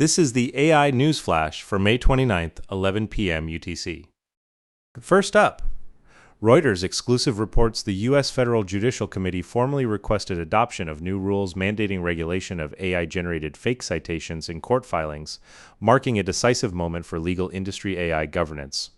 This is the AI News Flash for May 29th, 11 p.m. UTC. First up, Reuters exclusive reports the U.S. Federal Judicial Committee formally requested adoption of new rules mandating regulation of AI-generated fake citations in court filings, marking a decisive moment for legal industry AI governance.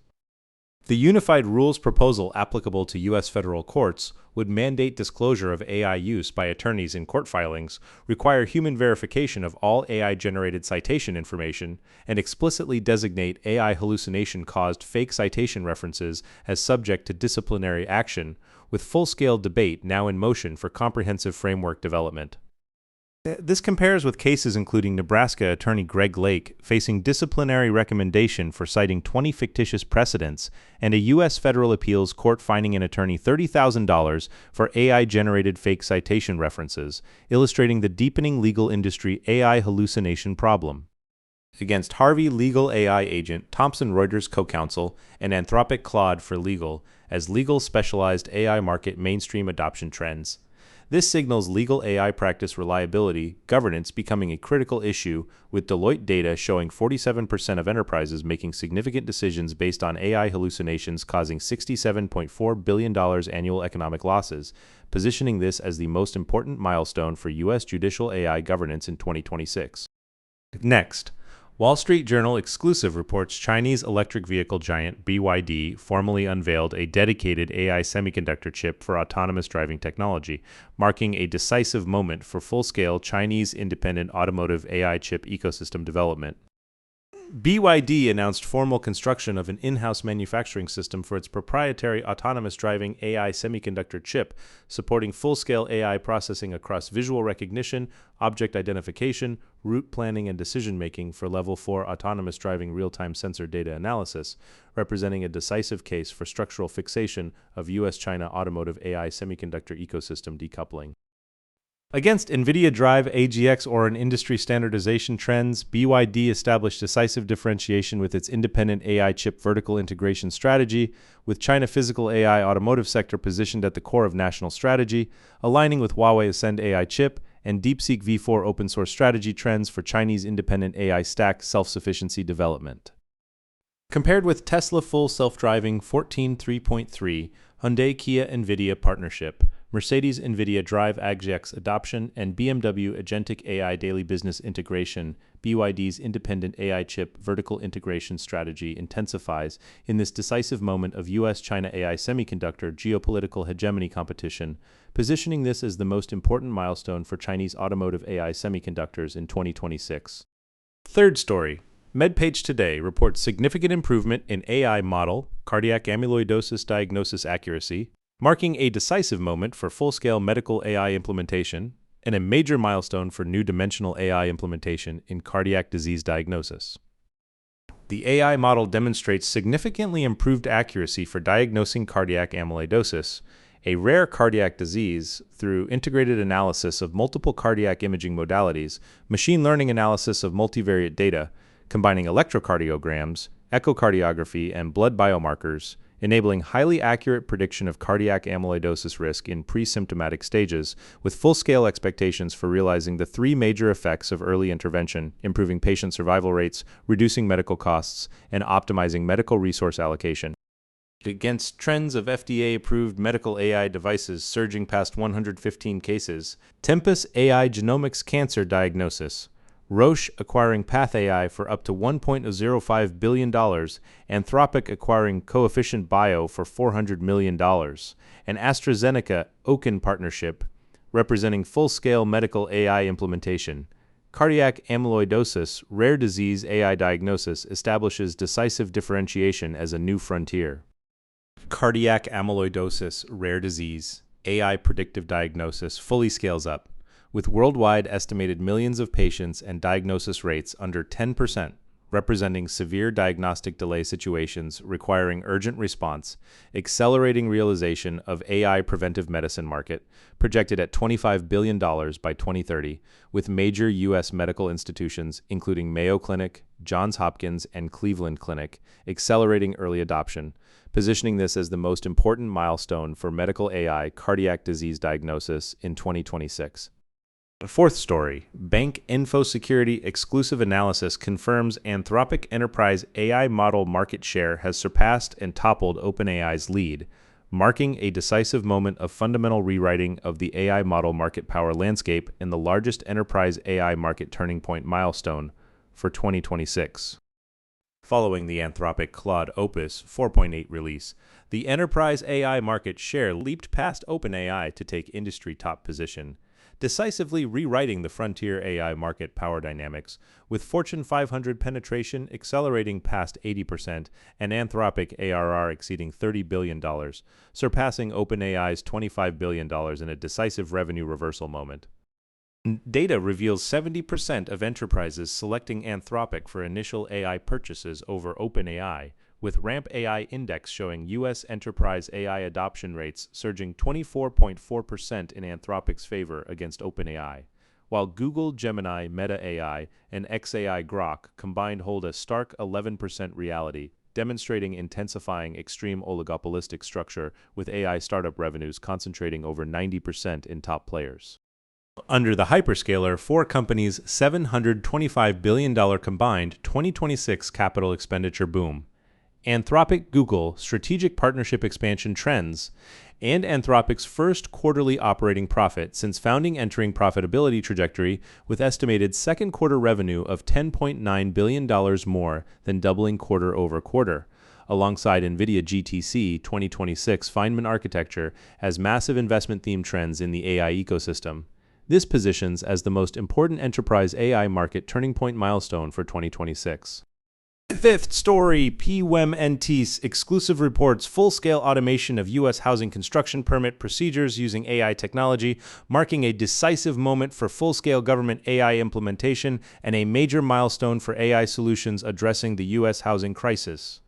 The unified rules proposal applicable to U.S. federal courts would mandate disclosure of AI use by attorneys in court filings, require human verification of all AI-generated citation information, and explicitly designate AI hallucination-caused fake citation references as subject to disciplinary action, with full-scale debate now in motion for comprehensive framework development. This compares with cases including Nebraska attorney Greg Lake facing disciplinary recommendation for citing 20 fictitious precedents and a U.S. federal appeals court fining an attorney $30,000 for AI-generated fake citation references, illustrating the deepening legal industry AI hallucination problem. Against Harvey legal AI agent, Thomson Reuters co-counsel, and Anthropic Claude for Legal as legal specialized AI market mainstream adoption trends. This signals legal AI practice reliability, governance becoming a critical issue, with Deloitte data showing 47% of enterprises making significant decisions based on AI hallucinations causing $67.4 billion annual economic losses, positioning this as the most important milestone for U.S. judicial AI governance in 2026. Next, Wall Street Journal exclusive reports Chinese electric vehicle giant BYD formally unveiled a dedicated AI semiconductor chip for autonomous driving technology, marking a decisive moment for full-scale Chinese independent automotive AI chip ecosystem development. BYD announced formal construction of an in-house manufacturing system for its proprietary autonomous driving AI semiconductor chip, supporting full-scale AI processing across visual recognition, object identification, route planning, and decision-making for Level 4 autonomous driving real-time sensor data analysis, representing a decisive case for structural fixation of U.S.-China automotive AI semiconductor ecosystem decoupling. Against NVIDIA Drive AGX or in industry standardization trends, BYD established decisive differentiation with its independent AI chip vertical integration strategy, with China physical AI automotive sector positioned at the core of national strategy, aligning with Huawei Ascend AI chip and DeepSeek V4 open source strategy trends for Chinese independent AI stack self-sufficiency development. Compared with Tesla full self-driving 14.3.3, Hyundai Kia NVIDIA partnership, Mercedes NVIDIA Drive AGX adoption, and BMW Agentic AI daily business integration, BYD's independent AI chip vertical integration strategy intensifies in this decisive moment of U.S.-China AI semiconductor geopolitical hegemony competition, positioning this as the most important milestone for Chinese automotive AI semiconductors in 2026. Third story. MedPage Today reports significant improvement in AI model, cardiac amyloidosis diagnosis accuracy, marking a decisive moment for full-scale medical AI implementation and a major milestone for new dimensional AI implementation in cardiac disease diagnosis. The AI model demonstrates significantly improved accuracy for diagnosing cardiac amyloidosis, a rare cardiac disease, through integrated analysis of multiple cardiac imaging modalities, machine learning analysis of multivariate data, combining electrocardiograms, echocardiography, and blood biomarkers, enabling highly accurate prediction of cardiac amyloidosis risk in pre-symptomatic stages, with full-scale expectations for realizing the three major effects of early intervention: improving patient survival rates, reducing medical costs, and optimizing medical resource allocation. Against trends of FDA-approved medical AI devices surging past 115 cases, Tempus AI genomics cancer diagnosis, Roche acquiring PathAI for up to $1.05 billion, Anthropic acquiring Coefficient Bio for $400 million, and AstraZeneca Oken partnership, representing full-scale medical AI implementation. Cardiac amyloidosis, rare disease AI diagnosis, establishes decisive differentiation as a new frontier. Cardiac amyloidosis, rare disease, AI predictive diagnosis fully scales up, with worldwide estimated millions of patients and diagnosis rates under 10%, representing severe diagnostic delay situations requiring urgent response, accelerating realization of AI preventive medicine market, projected at $25 billion by 2030, with major U.S. medical institutions, including Mayo Clinic, Johns Hopkins, and Cleveland Clinic, accelerating early adoption, positioning this as the most important milestone for medical AI cardiac disease diagnosis in 2026. Fourth story, bank info security exclusive analysis confirms Anthropic enterprise AI model market share has surpassed and toppled OpenAI's lead, marking a decisive moment of fundamental rewriting of the AI model market power landscape and the largest enterprise AI market turning point milestone for 2026. Following the Anthropic Claude Opus 4.8 release, the enterprise AI market share leaped past OpenAI to take industry top position, decisively rewriting the frontier AI market power dynamics, with Fortune 500 penetration accelerating past 80% and Anthropic ARR exceeding $30 billion, surpassing OpenAI's $25 billion in a decisive revenue reversal moment. Data reveals 70% of enterprises selecting Anthropic for initial AI purchases over OpenAI, with Ramp AI Index showing U.S. enterprise AI adoption rates surging 24.4% in Anthropic's favor against OpenAI, while Google, Gemini, Meta AI, and xAI Grok combined hold a stark 11% reality, demonstrating intensifying extreme oligopolistic structure with AI startup revenues concentrating over 90% in top players. Under the hyperscaler, four companies' $725 billion combined 2026 capital expenditure boom, Anthropic Google strategic partnership expansion trends, and Anthropic's first quarterly operating profit since founding entering profitability trajectory with estimated second quarter revenue of $10.9 billion more than doubling quarter over quarter, alongside NVIDIA GTC 2026 Feynman architecture as massive investment theme trends in the AI ecosystem. This positions as the most important enterprise AI market turning point milestone for 2026. Fifth story, PWEM-NT's exclusive reports full-scale automation of U.S. housing construction permit procedures using AI technology, marking a decisive moment for full-scale government AI implementation and a major milestone for AI solutions addressing the U.S. housing crisis.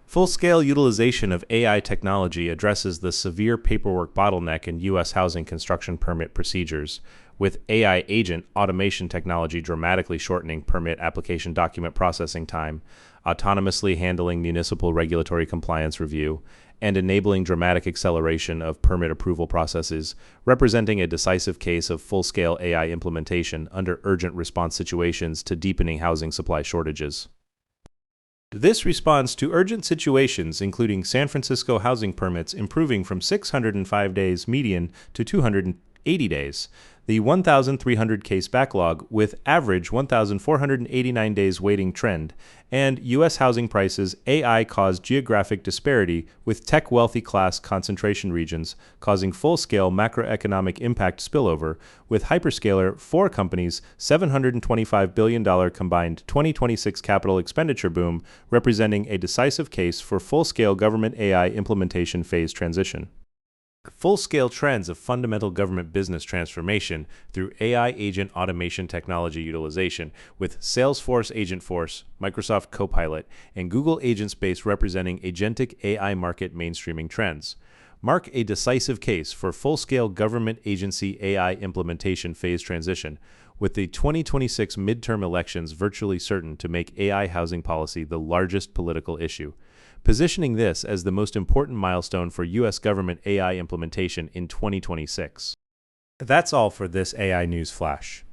Full-scale utilization of AI technology addresses the severe paperwork bottleneck in U.S. housing construction permit procedures, with AI agent automation technology dramatically shortening permit application document processing time, autonomously handling municipal regulatory compliance review, and enabling dramatic acceleration of permit approval processes, representing a decisive case of full-scale AI implementation under urgent response situations to deepening housing supply shortages. This responds to urgent situations, including San Francisco housing permits improving from 605 days median to 280 days, the 1,300 case backlog with average 1,489 days waiting trend, and U.S. housing prices AI-caused geographic disparity with tech-wealthy class concentration regions causing full-scale macroeconomic impact spillover, with hyperscaler four companies' $725 billion combined 2026 capital expenditure boom representing a decisive case for full-scale government AI implementation phase transition. Full-scale trends of fundamental government business transformation through AI agent automation technology utilization, with Salesforce Agentforce, Microsoft Copilot, and Google Agent Space representing agentic AI market mainstreaming trends, mark a decisive case for full-scale government agency AI implementation phase transition, with the 2026 midterm elections virtually certain to make AI housing policy the largest political issue, positioning this as the most important milestone for U.S. government AI implementation in 2026. That's all for this AI News Flash.